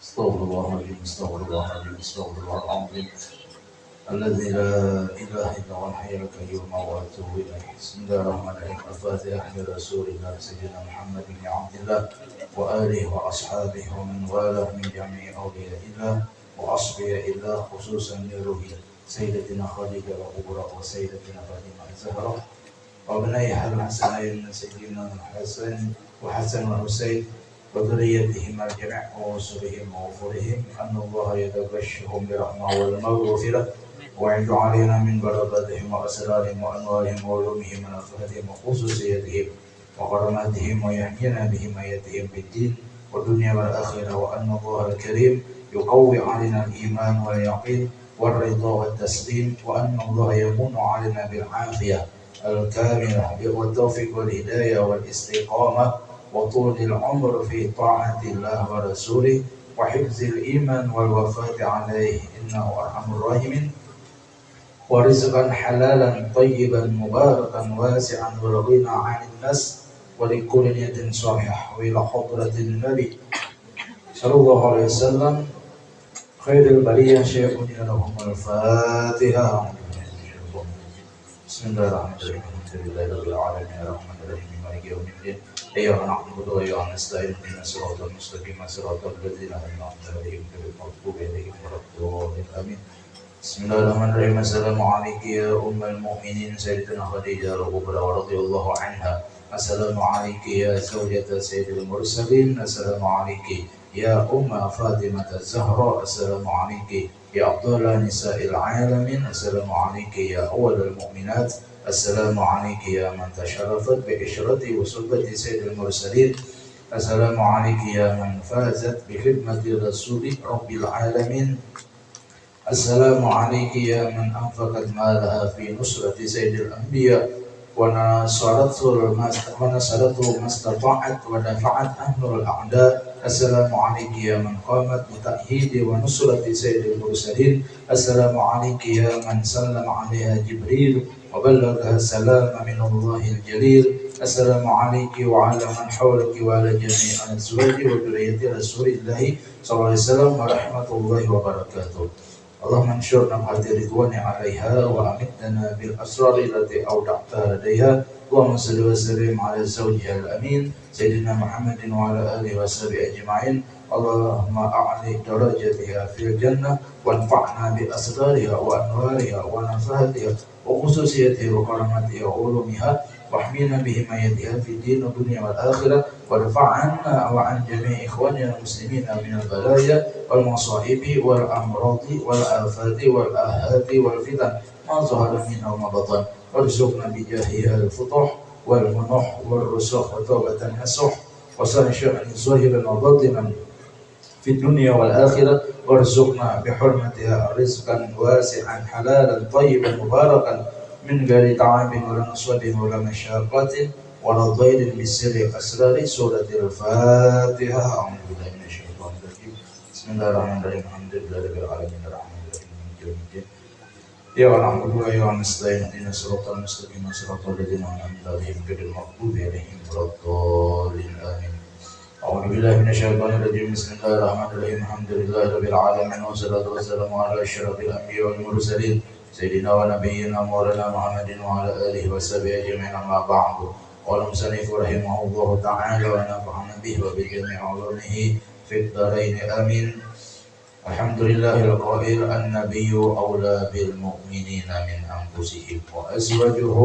استغفر الله العظيم استغفر الله العظيم استغفر الله العظيم الذي لا إله إلا هو الحي القيوم وأتوب إليه. بسم الله الرحمن الرحيم. الفاتحة لرسول الله سيدنا محمد بن عبد الله وآله وأصحابه ومن والاه من جميع أولياء الله وأصفياء الله خصوصا لروح سيدتنا خديجة الكبرى وسيدتنا فاطمة الزهراء وابنيها الحسنين سيدنا الحسن وحسن والحسين وذريتهما الجميع ووصولهم وغفورهم أن الله يتغشهم برحمة والمغفرة ويعد علينا من بركاتهم وأسرارهم وأنوارهم وعلومهم ونفحتهم وخصوصيتهم وكراماتهم ويحيينا بحمايتهم في الدين والدنيا والآخرة وأن الله الكريم يقوي علينا الإيمان واليقين والرضا والتسليم وأن الله يمن علينا بالعافية الكاملة والتوفيق والهداية والاستقامة وطول العمر في طاعة الله ورسوله وحفظ الإيمان والوفاة عليه إنه أرحم الراحمين ورزقا حلالا طيبا مباركا واسعا والغنى عن الناس ولكل نية صالحة وإلى حضرة النبي صلى الله عليه وسلم خير البرية شيخنا لهم الفاتحة. بسم الله الرحمن الرحيم. الحمد لله رب العالمين الرحمن الرحيم مالك يوم الدين إياك نعبد وإياك نستعين اهدنا الصراط المستقيم صراط الذين أنعمت عليهم غير المغضوب عليهم ولا الضالين آمين. بسم الله الرحمن الرحيم. السلام عليك يا أم المؤمنين سيدتنا خديجة الكبرى رضي الله عنها. السلام عليك يا زوجة سيد المرسلين. السلام عليك يا أم فاطمة الزهراء. السلام عليك يا أفضل نساء العالمين. السلام عليك يا أول المؤمنات. السلام عليك يا من تشرفت بإشرة وصحبة سيد المرسلين. السلام عليك يا من فازت بخدمة رسول رب العالمين. السلام عليك يا من أنفقت مالها في نصرة سيد الأنبياء ونصرته ما استطاعت ودفعت عنه الأعداء. السلام عليك يا من قامت بتأييد ونصرة سيد المرسلين. السلام عليك يا من سلم عليها جبريل وبلغها السلام من الله الجليل. السلام عليك وعلى من حولك وعلى جميع أزواج وذرية رسول الله صلى الله عليه وسلم ورحمة الله وبركاته. اللهم انشرنا بهذه الرضوان عليها وأمتنا بالأسرار التي أودعتها لديها. اللهم صل وسلم على زوجها الأمين سيدنا محمد وعلى آله وصحبه أجمعين. اللهم أعلي درجتها في الجنة وانفعنا بأسرارها وأنوارها ونفحاتها وخصوصيتها وكراماتها وعلومها واحمينا بحمايتها في الدين والدنيا والآخرة وارفع عنا وعن جميع إخواننا المسلمين من البلايا والمصائب والأمراض والآفات والآهات والفتن ما ظهر منها وما بطن وارزقنا بجاهها الفتوح والمنح والرسوخ وتوبة النصوح وصالح شأن ظاهرا وباطنا في الدنيا والآخرة وارزقنا بحرمتها رزقا واسعا حلالا طيبا مباركا من غير تعب ولا نصب ولا مشاقة ولا ضير بسر أسرار سورة الفاتحة. أعوذ بالله من الشيطان الرجيم. بسم الله الرحمن الرحيم. الحمد لله رب العالمين الرحمن الرحيم مالك يوم الدين إياك نعبد وإياك نستعين اهدنا الصراط المستقيم صراط الذين أنعمت عليهم غير المغضوب عليهم ولا الضالين آمين. أعوذ بالله من الشيطان الرجيم. بسم الله الرحمن الرحيم. الحمد لله رب العالمين والصلاة والسلام على أشرف الأنبياء والمرسلين سيدنا ونبينا مولانا محمد وعلى آله وصحبه أجمعين أما بعد. قال المصنف رحمه الله تعالى ونفعنا به وبجميع علومه في الدارين آمين. الحمد لله القائل النبي أولى بالمؤمنين من أنفسهم وأزواجه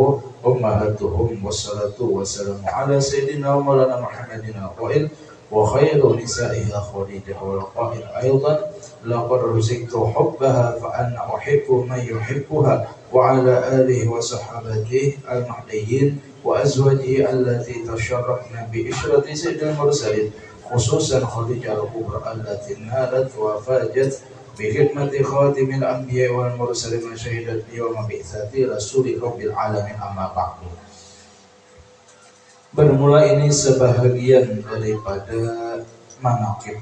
أمهاتهم والصلاة والسلام على سيدنا ومولانا محمد القائل وخير نسائها خديجة والقائل أيضا لقد رزقت حبها فأنا أحب من يحبها وعلى آله وصحبه المهديين وأزواجه التي تشرفن بإشرة سيد المرسلين خصوصا خديجة الكبرى التي نالت وفاجت بخدمة خاتم الأنبياء والمرسلين وشهدت يوم بعثة رسول رب العالمين أما بعد. Bermula ini sebahagian daripada manaqib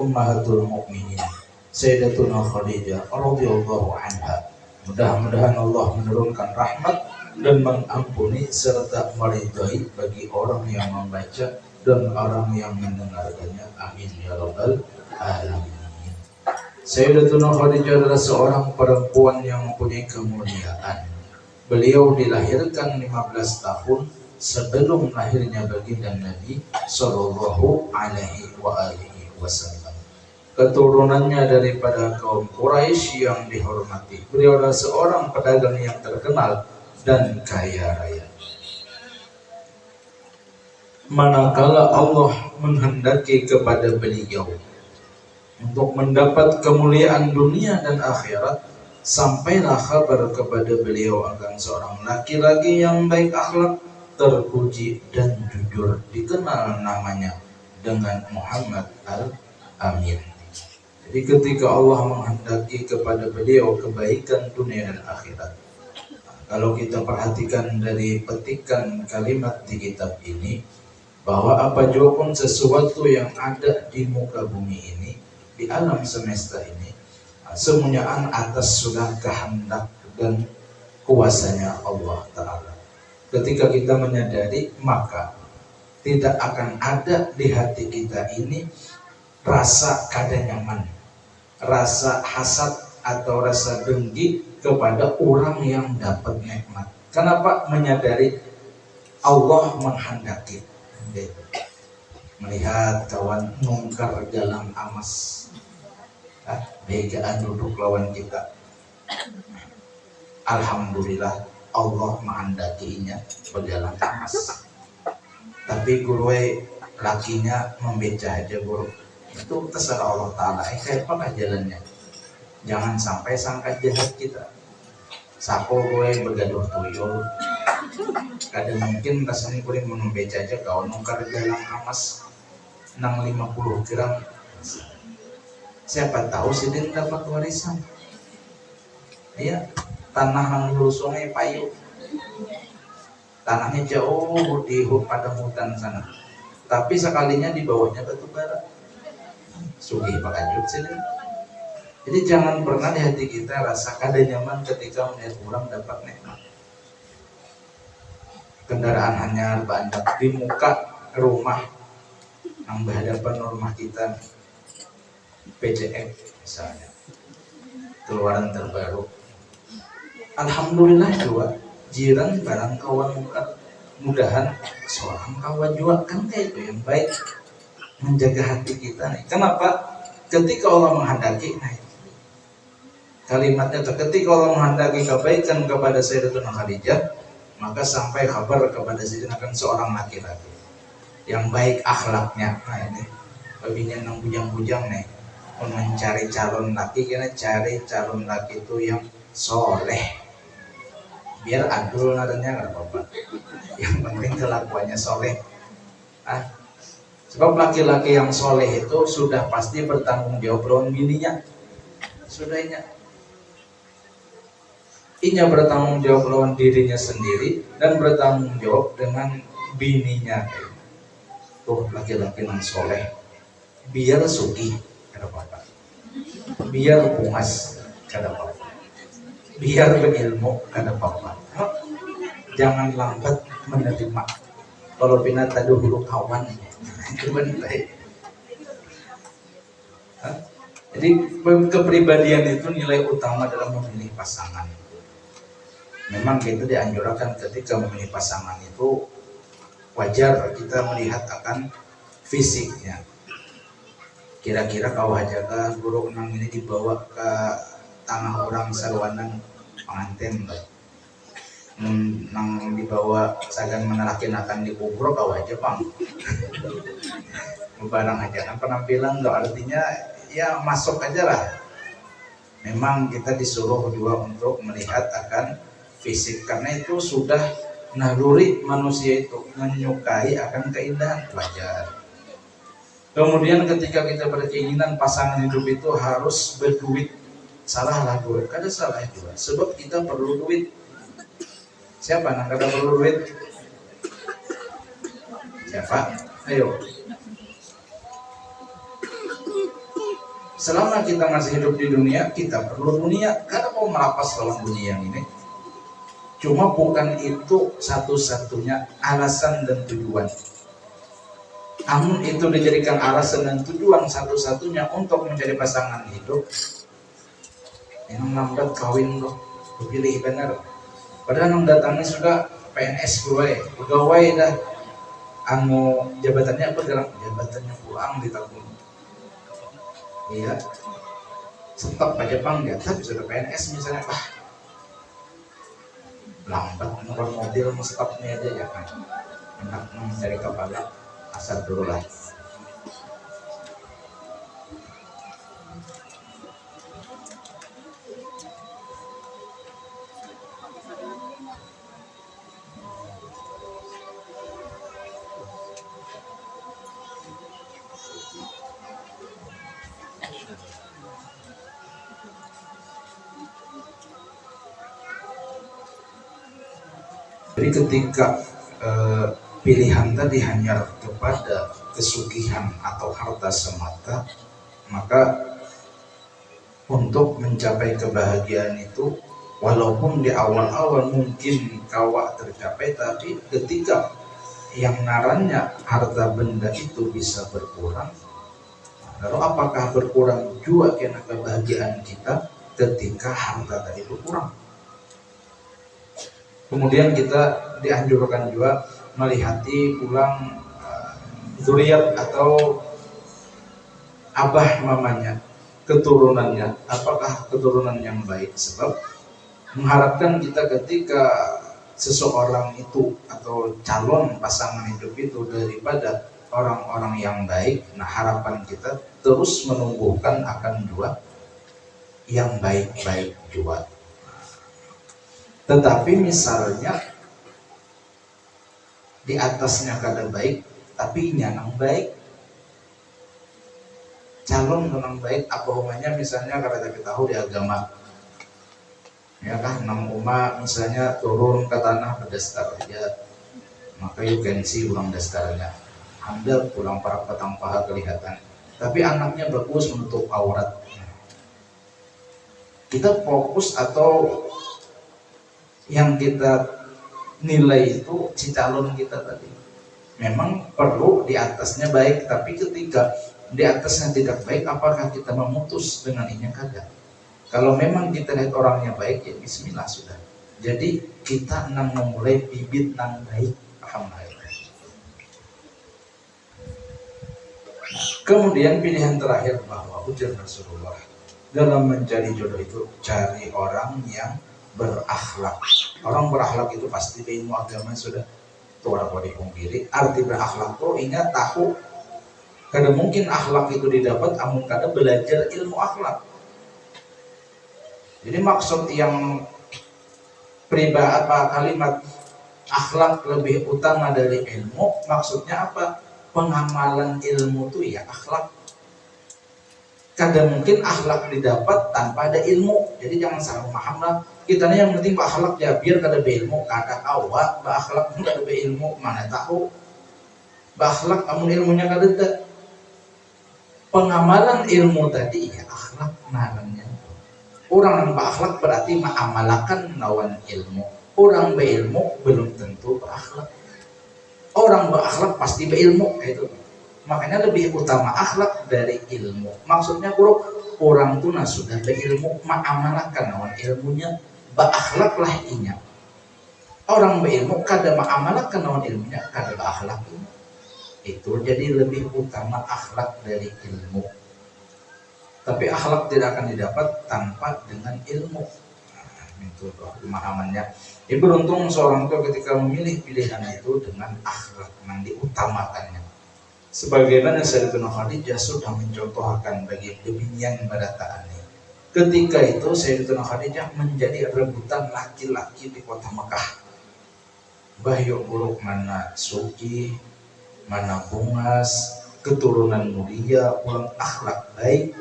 Ummahatul Mukminin Sayyidatuna Khadijah radhiyallahu anha. Mudah-mudahan Allah menurunkan rahmat dan mengampuni serta meridai bagi orang yang membaca dan orang yang mendengarkannya. Amin ya rabbal alamin. Sayyidatuna Khadijah adalah seorang perempuan yang mempunyai kemuliaan. Beliau dilahirkan 15 tahun sebelum lahirnya baginda Nabi Sallallahu Alaihi Wasallam. Keturunannya daripada kaum Quraisy yang dihormati. Beliau adalah seorang pedagang yang terkenal dan kaya raya. Manakala Allah menghendaki kepada beliau untuk mendapat kemuliaan dunia dan akhirat, sampailah kabar kepada beliau akan seorang laki-laki yang baik akhlak, terpuji dan jujur, dikenal namanya dengan Muhammad Al-Amin. Jadi ketika Allah menghendaki kepada beliau kebaikan dunia dan akhirat, kalau kita perhatikan dari petikan kalimat di kitab ini, bahwa apa jua pun sesuatu yang ada di muka bumi ini, di alam semesta ini, semuanya atas sudah kehendak dan kuasanya Allah Ta'ala. Ketika kita menyadari, maka tidak akan ada di hati kita ini rasa kada nyaman, rasa hasad atau rasa dengki kepada orang yang dapat nikmat. Kenapa? Menyadari Allah menghendaki. Melihat kawan nungkar dalam amas, begaan duduk lawan kita, alhamdulillah Allah menghendakinya berjalan amas. Tapi guru lakinya membeca aja guru, itu terserah Allah Ta'ala. Kayak apa jalannya? Jangan sampai sangka jahat kita. Sapo gue bergaduh tuyul, kadang mungkin rasanya gue membeca aja kau nungkar dalam amas nang 50 gram. Siapa tahu si Din dapat warisan. Iya, tanah nang lusungnya payu, tanahnya jauh di padang hutan sana, tapi sekalinya di bawahnya batu bara. Sugih pakajut sih. Jadi jangan pernah di hati kita rasa kada nyaman ketika melihat orang dapat nikmat. Kendaraan hanya banyak di muka rumah yang berhadapan rumah kita, PCX misalnya, keluaran terbaru. Alhamdulillah juga jiran barang kawan mudahan seorang kawan juga kan kayak itu yang baik menjaga hati kita nih. Kenapa? Ketika Allah menghendaki, kalimatnya ketika Allah menghendaki kebaikan kepada Sayyidatuna Khadijah, maka sampai kabar kepada Sayyidina akan seorang laki-laki yang baik akhlaknya. Nah ini babinya nang bujang-bujang nih, mencari calon laki, karena cari calon laki itu yang soleh, biar adul nadanya nggak apa-apa, yang penting kelakuannya soleh. Sebab laki-laki yang soleh itu sudah pasti bertanggung jawab lawan bininya, sudahnya. Inya bertanggung jawab lawan dirinya sendiri dan bertanggung jawab dengan bininya. Tuh laki-laki yang soleh, biar suki kada apa-apa, biar puas kada apa-apa, biar berilmu kada apa-apa. Jangan lambat menerima. Kalau bina taduh dulu kawan, itu benar. Jadi kepribadian itu nilai utama dalam memilih pasangan. Memang kita dianjurkan ketika memilih pasangan itu wajar kita melihat akan fisiknya. Kira-kira kau ajaga guru nang ini dibawa ke tanah orang sarwanan pengantin nang dibawa sagan menerakin akan dikubur kau aja bang. Barang aja kan penampilan lo artinya ya masuk aja lah. Memang kita disuruh juga untuk melihat akan fisik, karena itu sudah naluri manusia itu menyukai akan keindahan, wajar. Kemudian ketika kita berkeinginan pasangan hidup itu harus berduit, salahlah duit, kada salah juga, sebab kita perlu duit. Siapa yang kada perlu duit? Siapa? Ayo. Selama kita masih hidup di dunia, kita perlu dunia. Kada mau melapas lawan dunia yang ini. Cuma bukan itu satu-satunya alasan dan tujuan. namun itu dijadikan alasan dan tujuan satu-satunya untuk mencari pasangan hidup, yang lambat kawin loh, pilih benar. Padahal nang datangnya sudah PNS pegawai dah, anu jabatannya apa dalam jabatannya pulang di tahun, iya, stop aja bang ya, tapi sudah PNS misalnya, lambat nonton mobil stopnya aja ya kan, enak dari kepala asal dulu lah. Jadi ketika pilihan tadi hanya kepada kesugihan atau harta semata, maka untuk mencapai kebahagiaan itu, walaupun di awal-awal mungkin kawak tercapai, tapi ketika yang ngarannya harta benda itu bisa berkurang, lalu apakah berkurang juga karena kebahagiaan kita ketika harta tadi berkurang? Kemudian kita dianjurkan juga melihati pulang zuriat atau abah mamanya, keturunannya, apakah keturunan yang baik. Sebab mengharapkan kita ketika seseorang itu atau calon pasangan hidup itu daripada orang-orang yang baik, nah harapan kita terus menumbuhkan akan dua yang baik-baik juga. Tetapi misalnya di atasnya kada baik, tapi nyanang baik, calon menang baik, apa humanya misalnya kada kita tahu di agama, ya kan, nang umat misalnya turun ke tanah berdastar aja, maka you can see ulang dastarnya, handal pulang para petang paha kelihatan, tapi anaknya bagus menutup aurat. Kita fokus atau yang kita nilai itu si calon kita tadi memang perlu di atasnya baik, tapi ketika di atasnya tidak baik, apakah kita memutus dengan ini? Kada. Kalau memang kita lihat orangnya baik, ya bismillah sudah. Jadi kita nang memulai bibit nang baik, alhamdulillah. Kemudian pilihan terakhir bahwa ujar Rasulullah dalam mencari jodoh itu cari orang yang berakhlak. Orang berakhlak itu pasti ilmu agama sudah tua pada dipungkiri. Arti berakhlak tuh ingat tahu, kada mungkin akhlak itu didapat amun kada belajar ilmu akhlak. Jadi maksud yang kalimat akhlak lebih utama dari ilmu, maksudnya apa? Pengamalan ilmu tuh ya akhlak. Kada mungkin akhlak didapat tanpa ada ilmu. Jadi jangan salah paham lah. Kita nih yang penting akhlak ya biar kada beilmu, kada awak akhlak kada beilmu, mana tahu akhlak amun ilmunya kada ada. Pengamalan ilmu tadi ya akhlak namanya. Orang yang berakhlak berarti mengamalkan lawan ilmu. Orang beilmu belum tentu berakhlak. Orang berakhlak pasti beilmu, itu. Makanya lebih utama akhlak dari ilmu. Maksudnya bro, orang tuh sudah berilmu, mengamalkan lawan ilmunya, berakhlaklah inya. Orang berilmu kada mengamalkan lawan ilmunya, kada berakhlak inya. Itu jadi lebih utama akhlak dari ilmu. Tapi akhlak tidak akan didapat tanpa dengan ilmu. Nah, itu pemahamannya. Ya beruntung seorang itu ketika memilih pilihan itu dengan akhlak yang diutamakannya. Sebagaimana Sayyidatuna Khadijah sudah mencontohkan bagi kebinian barataan ini. Ketika itu Sayyidatuna Khadijah menjadi rebutan laki-laki di kota Mekah. Bahyo buruk mana suki, mana bungas, keturunan mulia, ulang akhlak baik.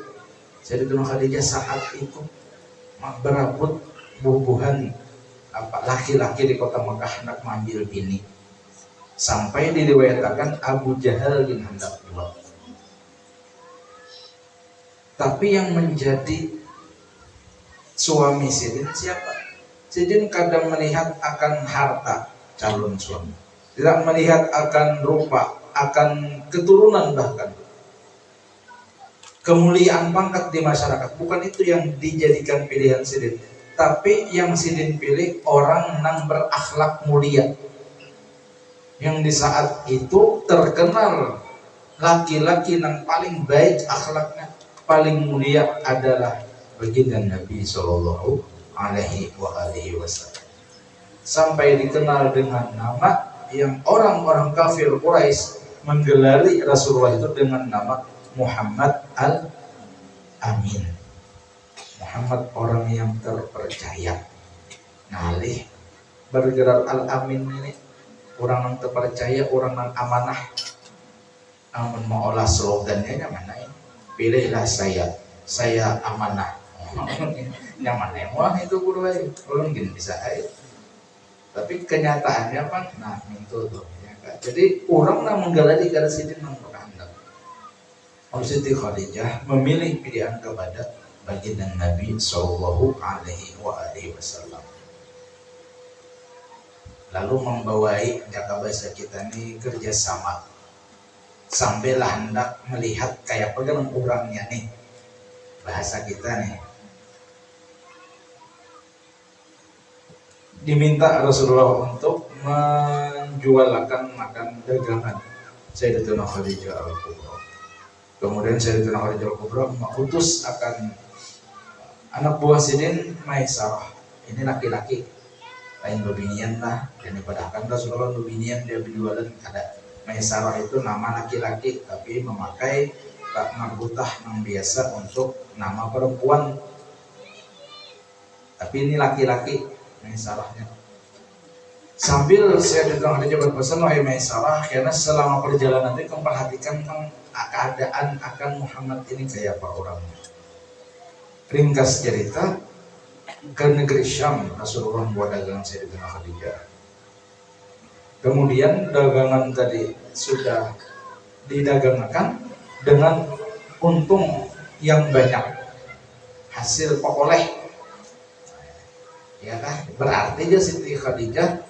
Sayyidatuna Khadijah saat itu berebut bubuhan laki-laki di kota Mekah hendak mengambil bini. Sampai diriwayatkan Abu Jahal bin hendak jual. Tapi yang menjadi suami Sidin siapa? Sidin kadang melihat akan harta calon suami, tidak melihat akan rupa akan keturunan, bahkan kemuliaan pangkat di masyarakat. Bukan itu yang dijadikan pilihan Sidin, tapi yang Sidin pilih orang yang berakhlak mulia, yang di saat itu terkenal laki-laki yang paling baik akhlaknya, paling mulia adalah baginda Nabi Shallallahu Alaihi Wasallam. Sampai dikenal dengan nama yang orang-orang kafir Quraisy menggelari Rasulullah itu dengan nama Muhammad Al-Amin. Muhammad orang yang terpercaya. Nalih bergerak Al-Amin ini orang yang terpercaya, orang yang amanah. Namun mau olah slogannya mana ini? Pilihlah saya amanah. Yang mana yang wah itu guru aja, belum gini bisa aja. Tapi kenyataannya apa? Nah itu tuh. Ya, kan? Jadi orang yang menggeladi karena Sidin yang berkehendak. Siti Khadijah memilih pilihan kepada baginda Nabi Sallallahu Alaihi Wasallam. Lalu membawai jaka bahasa kita ini kerjasama sambil hendak melihat kayak pegang orangnya nih, bahasa kita nih. Diminta Rasulullah untuk menjualkan makan dagangan Sayyidatuna Khadijah Al-Kubra. Kemudian Sayyidatuna Khadijah Al-Kubra mengutus akan anak buah Sidin Maisarah. Ini laki-laki, lain bebinian lah, dan dipadakan Rasulullah bebinian dia berjualan. Ada Maisarah itu nama laki-laki, tapi memakai tak marbutah yang biasa untuk nama perempuan. Tapi ini laki-laki Maisarahnya. Sambil saya datang Khadijah berpesan, wahai Maisarah, karena selama perjalanan itu kamu perhatikan keadaan akan Muhammad ini kayak apa orangnya. Ringkas cerita, ke negeri Syam Rasulullah membuat dagangan Sayyidatuna Khadijah. Kemudian dagangan tadi sudah didagangkan dengan untung yang banyak, hasil pokoknya. Ya kan? Berarti dia Siti Khadijah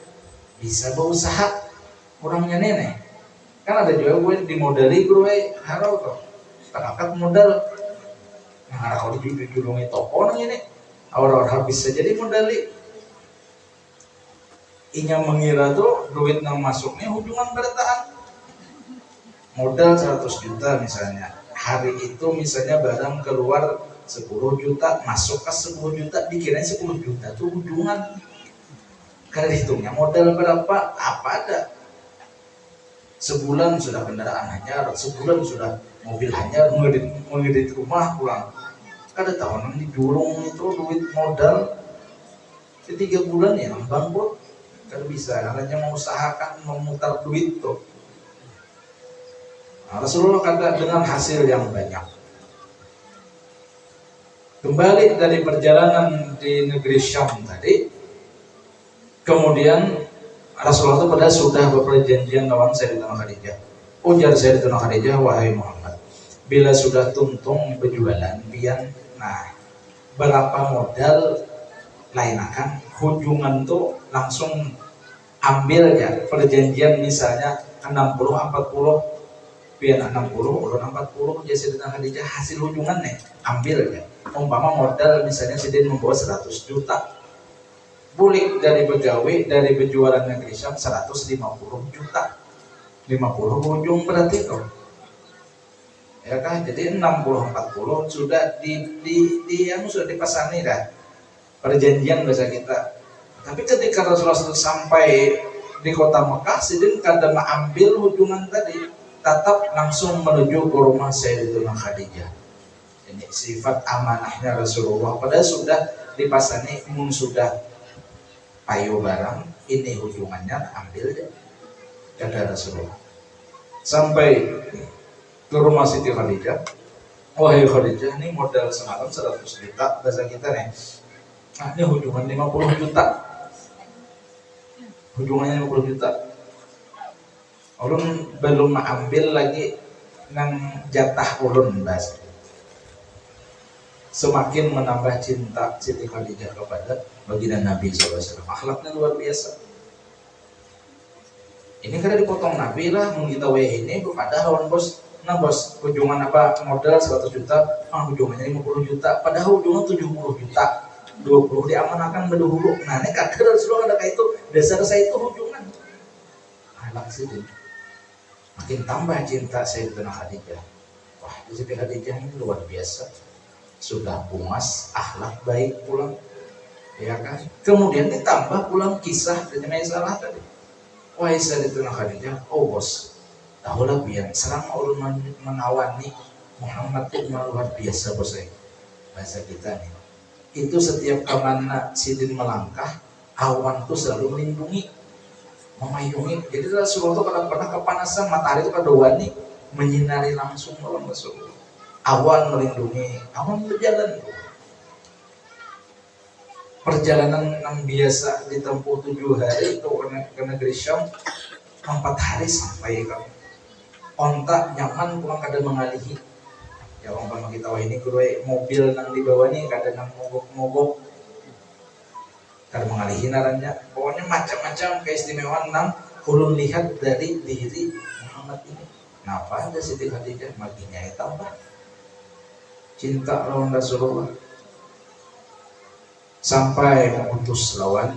bisa berusaha orangnya nenek. Kan ada juga gue dimodali gue harau tuh terangkat modal. Nah kalau dijulungi toko nang ini orang-orang bisa jadi modali. Inya mengira tuh duit yang masuknya hubungan bertahan. Modal 100 juta misalnya. Hari itu misalnya barang keluar 10 juta, masuk ke 10 juta, dikirain 10 juta itu ujungan. Karena dihitungnya modal berapa, apa ada. Sebulan sudah kendaraan hanyar, sebulan sudah mobil hanyar, mengedit rumah pulang. Kada tahunan dijulung itu duit modal 3 bulan ya bangkrut. Kada bisa, hanya mengusahakan memutar duit tuh. Nah, Rasulullah kata dengan hasil yang banyak. Kembali dari perjalanan di negeri Syam tadi, kemudian Rasulullah itu pada sudah berperjanjian lawan Sayyidatuna Khadijah. Ujar Sayyidatuna Khadijah, wahai Muhammad, bila sudah tuntung berjualan pian, nah berapa modal lain akan hujungan tuh langsung ambil ya perjanjian misalnya 60-40 pian 60 ulun 40 jadi Sayyidatuna Khadijah hasil hujungan nih ambil ya. Umpama modal misalnya Sidin membawa 100 juta, bulik dari pegawai dari penjualan negeri Syam 150 juta, 50 ujung berarti tuh ya kan. Jadi 60-40 sudah yang sudah dipasani dah perjanjian bahasa kita. Tapi ketika Rasulullah sampai di kota Mekah, Sidin kada ambil hujungan tadi, tetap langsung menuju ke rumah Sayyidatuna Khadijah. Ini sifat amanahnya Rasulullah. Padahal sudah dipasani, sudah payu barang, ini hujungannya ambil deh, kata Rasulullah. Sampai ke rumah Siti Khadijah, wahai Khadijah, ini modal semalam 100 juta bahasa kita nih. Nah, ini hujungan 50 juta. Hujungannya 50 juta. Ulun belum ambil lagi nang jatah ulun bahasa. Semakin menambah cinta Siti Khadijah kepada baginda Nabi SAW. Akhlaknya luar biasa. Ini kada dipotong Nabi lah mun kita ini padahal lawan bos. Nah bos, ujungan apa modal 100 juta, ujungannya 50 juta, padahal ujungnya 70 juta, 20 diamanakan berdahulu. Nah ini kadar Rasulullah ada kayak itu, dasar saya itu ujungan. Anak sih, makin tambah cinta saya dengan Khadijah. Wah, Siti Khadijah ini luar biasa. Sudah puas, akhlak baik pulang, ya kan? Kemudian ditambah pulang kisah dengan salah tadi. Wah, saya dengan Khadijah, oh bos. Tahulah biar selama ulun menawani Muhammad itu luar biasa bos saya. Bahasa kita nih. Itu setiap kemana Sidin melangkah, awan tuh selalu melindungi, memayungi. Jadi Rasulullah itu kadang-kadang kepanasan, matahari itu kada wani menyinari langsung lawan Rasulullah. Awan melindungi, awan berjalan. Perjalanan yang biasa ditempuh 7 hari itu ke negeri Syam, 4 hari sampai kan. Ontak nyaman pulang kada mengalihi. Ya umpama kita wah ini guru mobil nang di bawah nih kada nang mogok kada mengalihi narannya. Pokoknya macam-macam keistimewaan nang ulun lihat dari diri Muhammad ini. Napa ada Siti Khadijah makin nyai tambah cinta lawan Rasulullah sampai mengutus lawan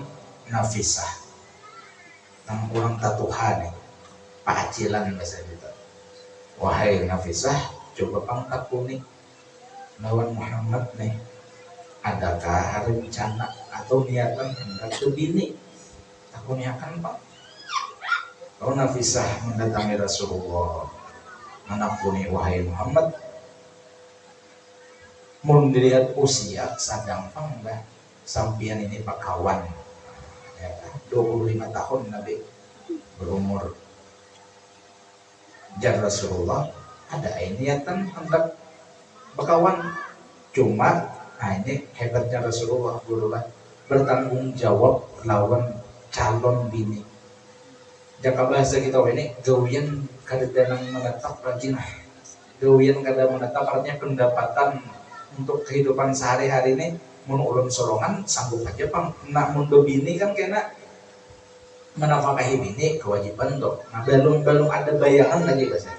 Nafisah nang kurang tatuhan pacilan bahasa kita. Wahai Nafisah, coba pangkat nih lawan Muhammad nih, adakah rencana atau niatan hendak ke bini? Aku niakan pak. Kalau Nafisah mendatangi Rasulullah, menakuni wahai Muhammad, mun dilihat usia sadang panglah sampian ini pak kawan, ya, 25 tahun Nabi berumur. Jar Rasulullah ada niatan hendak berkawan, cuma ini hebatnya Rasulullah dulu bertanggung jawab lawan calon bini. Jaka bahasa kita ini gawian kada danang menetap rajin, gawian kada menetap artinya pendapatan untuk kehidupan sehari-hari ini mun ulun sorongan sanggup aja pang. Nak mun do bini kan kena menafkahi bini kewajiban tuh. Nah belum ada bayangan lagi bahasa.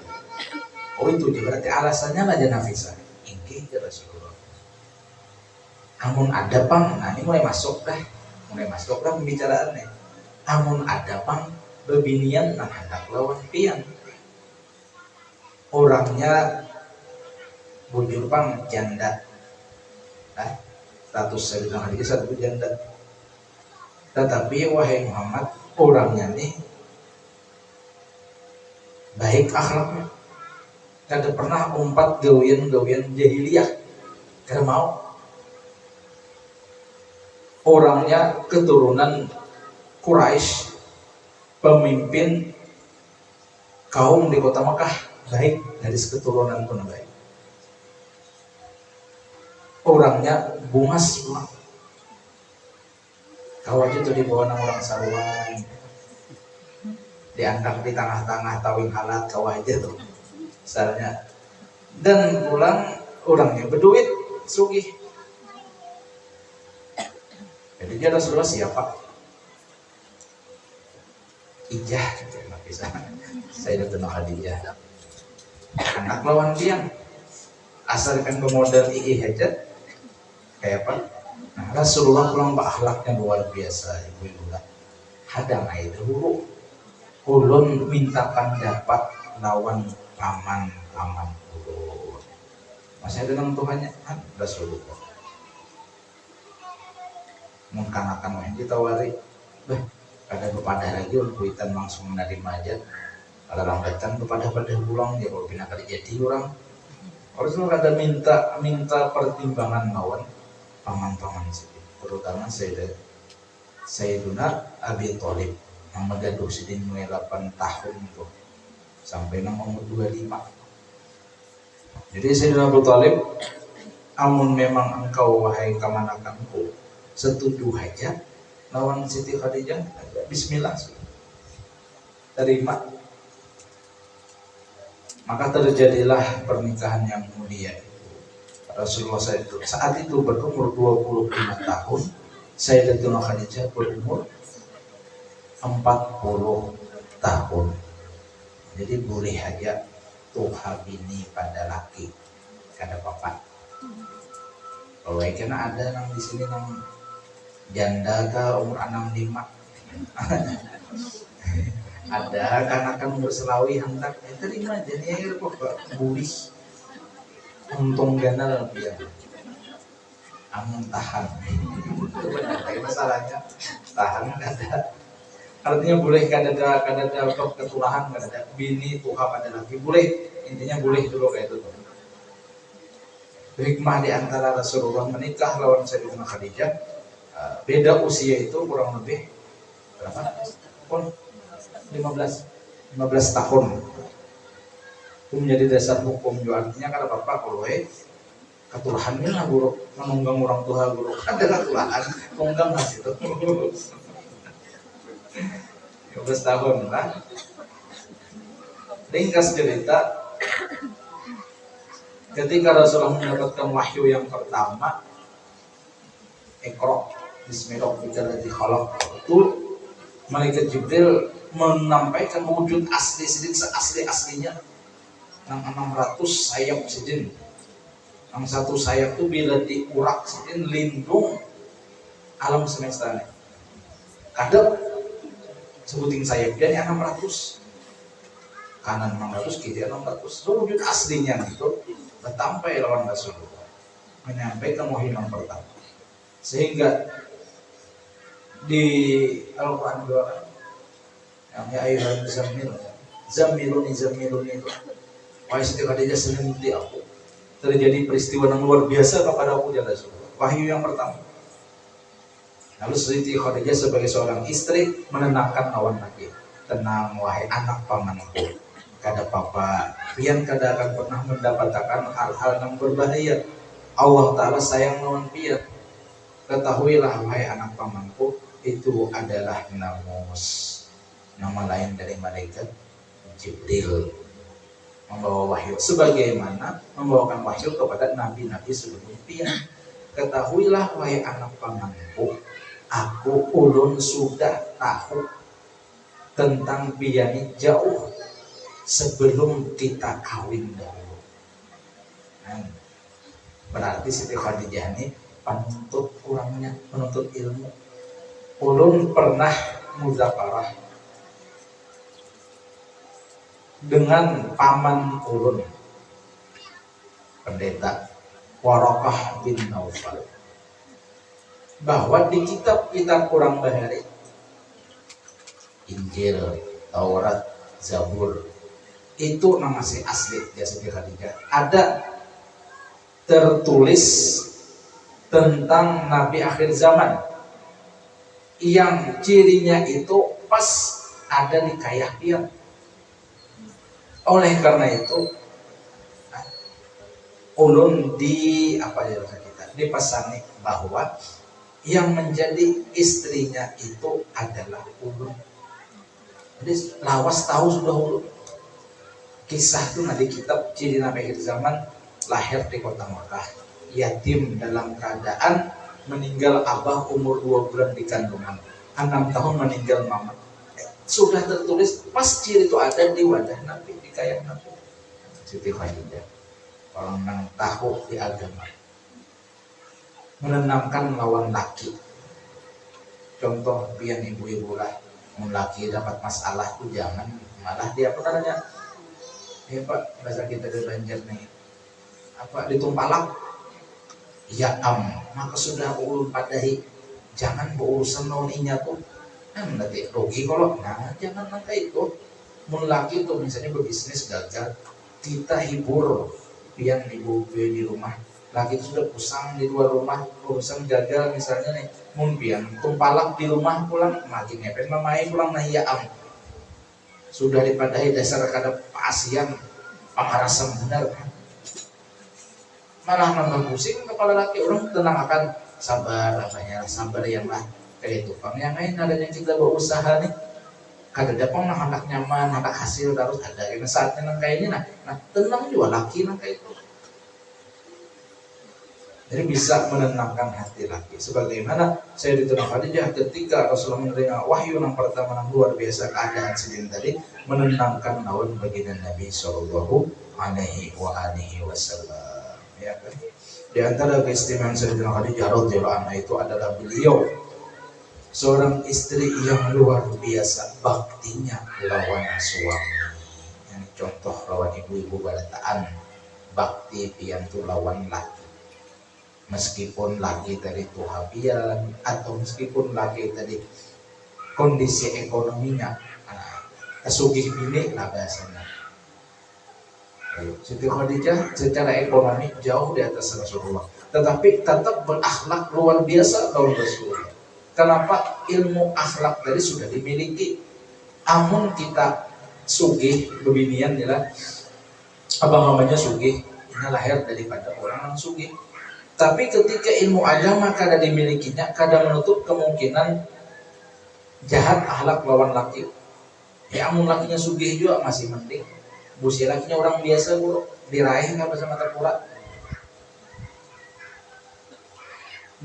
Oh itu dia berarti alasannya lah aja Nafisah. Ingkih ke Rasulullah. Amun ada pang, nah ini mulai masuk dah pembicaraannya. Amun ada pang bebinian nah hendak lawan pian. Orangnya bujur pang janda. Nah, status saya bilang tadi satu janda. Tetapi wahai Muhammad, orangnya nih baik akhlaknya, kada pernah umpat gawian jahiliyah, kada mau. Orangnya keturunan Quraisy, pemimpin kaum di kota Mekah, baik dari keturunan pun baik. Orangnya bungas pulang. Kau aja tuh dibawa nang orang saruan, diangkat di tengah-tengah tawing halat kau aja tuh, misalnya. Dan pulang orangnya berduit, sugih. Jadi dia Rasulullah siapa? Ijah, bisa. Saya datang Khadijah. Anak lawan tiang, asalkan pemodal ii aja, kayak apa? Nah, Rasulullah pulang akhlaknya luar biasa, ibu-ibu lah. Hadang itu huru, ulun minta pendapat lawan paman ulun. Masih ada dengan Tuhannya, kan Rasulullah. Mengkanakan yang ditawari, ada kepada lagi ulun langsung menerima aja. Kalau rambatan kepada pulang ya kalau pindah kali jadi orang. Rasulullah kada minta pertimbangan lawan paman-paman sih, terutama Sayyiduna Abi Thalib yang megaduh sidin mulai 8 tahun tuh sampai nang umur 25. Jadi Sayyiduna Abu Thalib, amun memang engkau wahai kamanakanku setuju aja lawan Siti Khadijah, bismillah terima. Maka terjadilah pernikahan yang mulia. Rasulullah saat itu berumur 25 tahun, Sayyidatuna Khadijah berumur 40 tahun. Jadi boleh aja tuha bini pada laki, kada apa-apa. Kalau karena ada nang di sini nang janda ke umur 65 ada karena kan umur selawi hendak terima jadi kok bulih untung ganal dia amun tahan itu benar tapi masalahnya tahan ada artinya boleh kadada ketulahan kadada bini tuha pada laki boleh intinya boleh dulu kayak itu. Hikmah di antara Rasulullah menikah lawan Sayyidatina Khadijah beda usia itu kurang lebih berapa? Pun 15 tahun. Itu menjadi dasar hukum juga artinya kan apa kalau ketulahannya lah guru menunggang orang tua guru ada ketulahan tunggang mas itu 15 tahun lah. Ringkas cerita ketika Rasulullah mendapatkan wahyu yang pertama Iqra Bismillahirrahmanirrahim khalaq itu malaikat Jibril menampaikan wujud asli sidin seasli-aslinya yang 600 sayap sidin yang satu sayap itu bila diurak sidin lindung alam semesta ini kadang sebutin sayap dia 600 kanan 600 kiri 600 itu wujud aslinya itu bertampai lawan Rasulullah menyampaikan wahyu yang pertama sehingga di Al-Quran juga yang ya ayuhal zamiluni itu wahai Siti Khadijah selimti aku terjadi peristiwa yang luar biasa kepada aku ya Rasulullah wahyu yang pertama lalu Siti Khadijah sebagai seorang istri menenangkan lawan laki tenang wahai anak pamanku kada apa-apa pian kada akan pernah mendapatkan hal-hal yang berbahaya Allah Ta'ala sayang lawan pian ketahuilah wahai anak pamanku itu adalah nama lain dari malaikat Jibril membawa wahyu sebagaimana membawakan wahyu kepada nabi-nabi sebelum pian ketahuilah wahai anak pamanku aku ulun sudah tahu tentang pian jauh sebelum kita kawin dahulu. Berarti Siti Khadijah ini penuntut ilmu. Ulun pernah muzakarah dengan paman ulun pendeta Waraqah bin Naufal bahwa di kitab-kitab kurang bahari Injil, Taurat, Zabur itu masih asli ya Siti Khadijah ada tertulis tentang Nabi akhir zaman yang cirinya itu pas ada di Kayahpian. Oleh karena itu ulun dipesani bahwa yang menjadi istrinya itu adalah ulun. Jadi lawas tahu sudah ulun. Kisah itu di kitab ciri Nabi akhir zaman lahir di kota Makkah, yatim dalam keadaan meninggal abah umur 2 bulan di kandungan, 6 tahun meninggal mama. Sudah tertulis pas ciri itu ada di wadah Nabi, di kayak Nabi. Siti Khadijah orang yang tahu di agama menenangkan lawan laki. Contoh pian ibu-ibu lah laki dapat masalah tuh jangan malah dia penanya Pak bahasa kita di Banjar nih ditumpalak ya maka sudah ulun padahi jangan berurusan lawan inya tuh nanti rugi kalau jangan nanti itu laki tuh misalnya berbisnis gagal kita hibur pian ibu di rumah laki itu sudah pusang di luar rumah urusan gagal misalnya nih pian tumpalak di rumah pulang makin ngepet mamai pulang ya sudah dipadahi dasar kada pasian pangarasan benar malah nambah pusing kepala laki orang tenang akan sabar yang lah kayak itu yang lain ada yang kita berusaha nih kada dapat anak nyaman anak hasil harus ada karena saatnya nang kayak ini nah tenang juga laki nang kayak itu Jadi bisa menenangkan hati laki. Sebagaimana Sayyidatuna Khadijah ketika Rasulullah menerima wahyu yang pertama yang luar biasa keadaan sedih tadi, menenangkan naun baginda Nabi Shallallahu Alaihi Wasallam. Ya kan? Di antara keistimewaan Sayyidatuna Khadijah radhiyallahu anha itu adalah beliau seorang istri yang luar biasa baktinya lawan suami. Yang contoh lawan ibu-ibu balataan, bakti piantu lawan laki. Meskipun laki tadi tuhapian atau meskipun laki tadi kondisi ekonominya kesugih bini lah bahasanya. Siti Khadijah secara ekonomi jauh di atas Rasulullah, tetapi tetap berakhlak luar biasa tahun Rasulullah. Kenapa? Ilmu akhlak tadi sudah dimiliki. Amun kita sugih bebinian ya, abang namanya sugih, ini lahir daripada orang yang sugih. Tapi ketika ilmu agama kada dimilikinya, kada menutup kemungkinan jahat akhlak lawan laki. Ya amun lakinya sugih juga masih mending. Busi lakinya orang biasa buruk, diraih nggak bisa mata pura.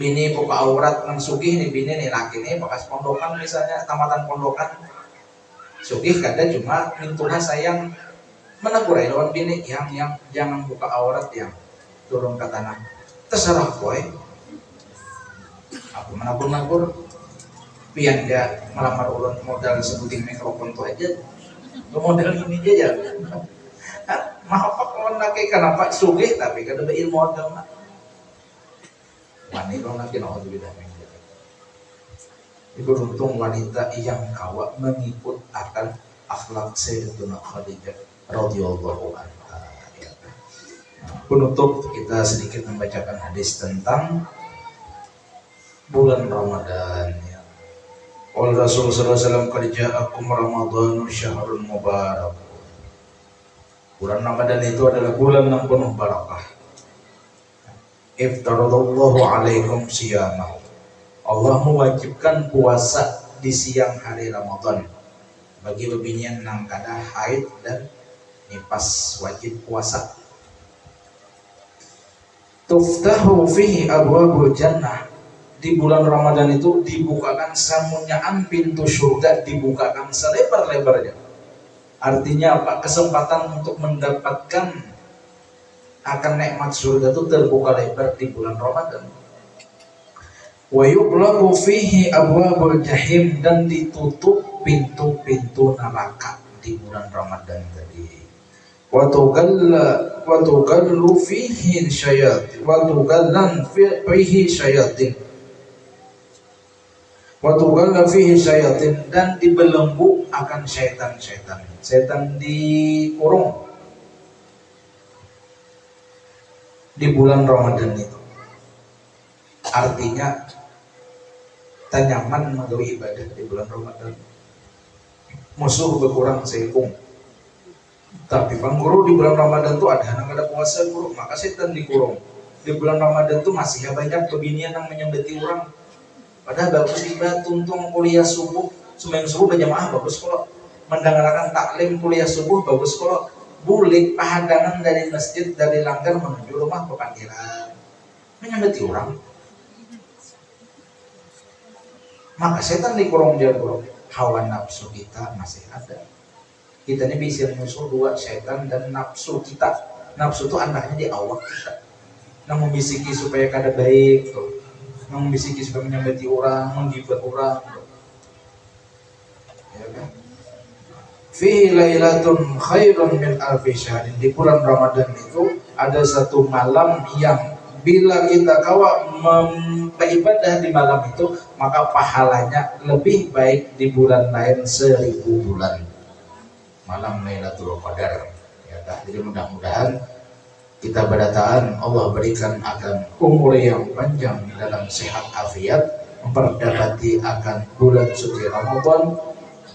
Bini buka aurat nang sugih nih bini nih laki nih bekas pondokan misalnya tamatan pondokan. Sugih kada cuma mintuha sayang menegur lawan bini yang jangan buka aurat yang turun ke tanah. Terserah boy, aku menabur-nabur, pian dia melamar ulun modal sebuting mikrofon tuh aja, modal ini aja. Maaf pak kawan laki kenapa sugih tapi kada berilmu agama. Wanita laki nak lebih dah. Beruntung wanita yang kawa mengikut akan akhlak Sayyidatuna Khadijah radhiyallahu anha. Penutup kita sedikit membacakan hadis tentang bulan Ramadan ya. Qala Rasulullah sallallahu alaihi wasallam qad ja'akum Ramadhanu syahrun mubarak. Bulan Ramadan itu adalah bulan yang penuh barakah. Iftaradallahu alaikum siyamahu. Allah mewajibkan puasa di siang hari Ramadan bagi bebinian yang kada haid dan nifas wajib puasa. Tuftahu fihi abwabul jannah. Di bulan Ramadan itu dibukakan samunyaan pintu surga, dibukakan selebar-lebarnya. Artinya apa? Kesempatan untuk mendapatkan akan nikmat surga itu terbuka lebar di bulan Ramadan. Wa yughlaqu fihi abwabul jahim, dan ditutup pintu-pintu neraka di bulan Ramadan tadi. Wa tugallu fihi syayatin wa tugallan fihi syayatin wa tugalla fihi syayatin, dan dibelenggu akan syaitan-syaitan. Setan dikurung di bulan Ramadan itu. Artinya tak nyaman menggawe ibadah di bulan Ramadan. Musuh berkurang seikung. Tapi bang guru di bulan Ramadan tuh ada anak ada puasa guru, maka setan dikurung. Di bulan Ramadan tuh masih banyak kebinian yang menyembeti orang. Padahal bagus ibadah tuntung kuliah subuh, sembahyang subuh berjamaah bagus kalau mendengarkan taklim kuliah subuh bagus kalau bulik pahadangan dari masjid dari langgar menuju rumah peparkiran menyembeti orang. Maka setan dikurung dia guru. Hawa nafsu kita masih ada. Kita ini bisa musuh dua, setan dan nafsu kita. Nafsu itu anaknya di awak kita, yang membisiki supaya kada baik tuh, yang membisiki supaya menyembeti orang, menggibah orang tuh. Ya kan? Fihi lailatun khairun min alfi syahrin. Di bulan Ramadan itu ada satu malam yang bila kita kawa beribadah di malam itu, maka pahalanya lebih baik di bulan lain 1000 bulan. Malam Lailatul Qadar ya, jadi mudah-mudahan kita berdataan Allah berikan akan umur yang panjang dalam sehat afiat, memperdapati akan bulan suci Ramadan,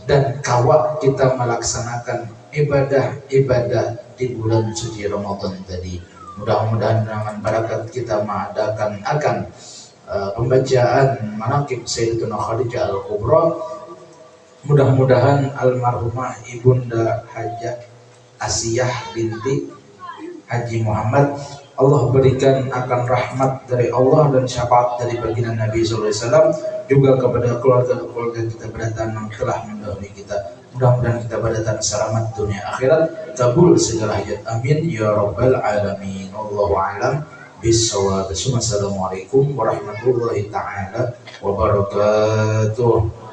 dan kawa kita melaksanakan ibadah-ibadah di bulan suci Ramadan tadi. Mudah-mudahan dengan barakat kita mengadakan akan pembacaan manaqib Sayyidatuna Khadijah Al-Kubra. Mudah-mudahan almarhumah Ibunda Hajah Asiyah binti Haji Muhammad Allah berikan akan rahmat dari Allah dan syafaat dari baginda Nabi SAW juga kepada keluarga-keluarga kita berdatang yang telah mendahului kita. Mudah-mudahan kita berdatang selamat dunia akhirat, kabul segala hajat, amin ya rabbal alamin. Wallahu a'lam bishawab. Assalamualaikum warahmatullahi taala wabarakatuh.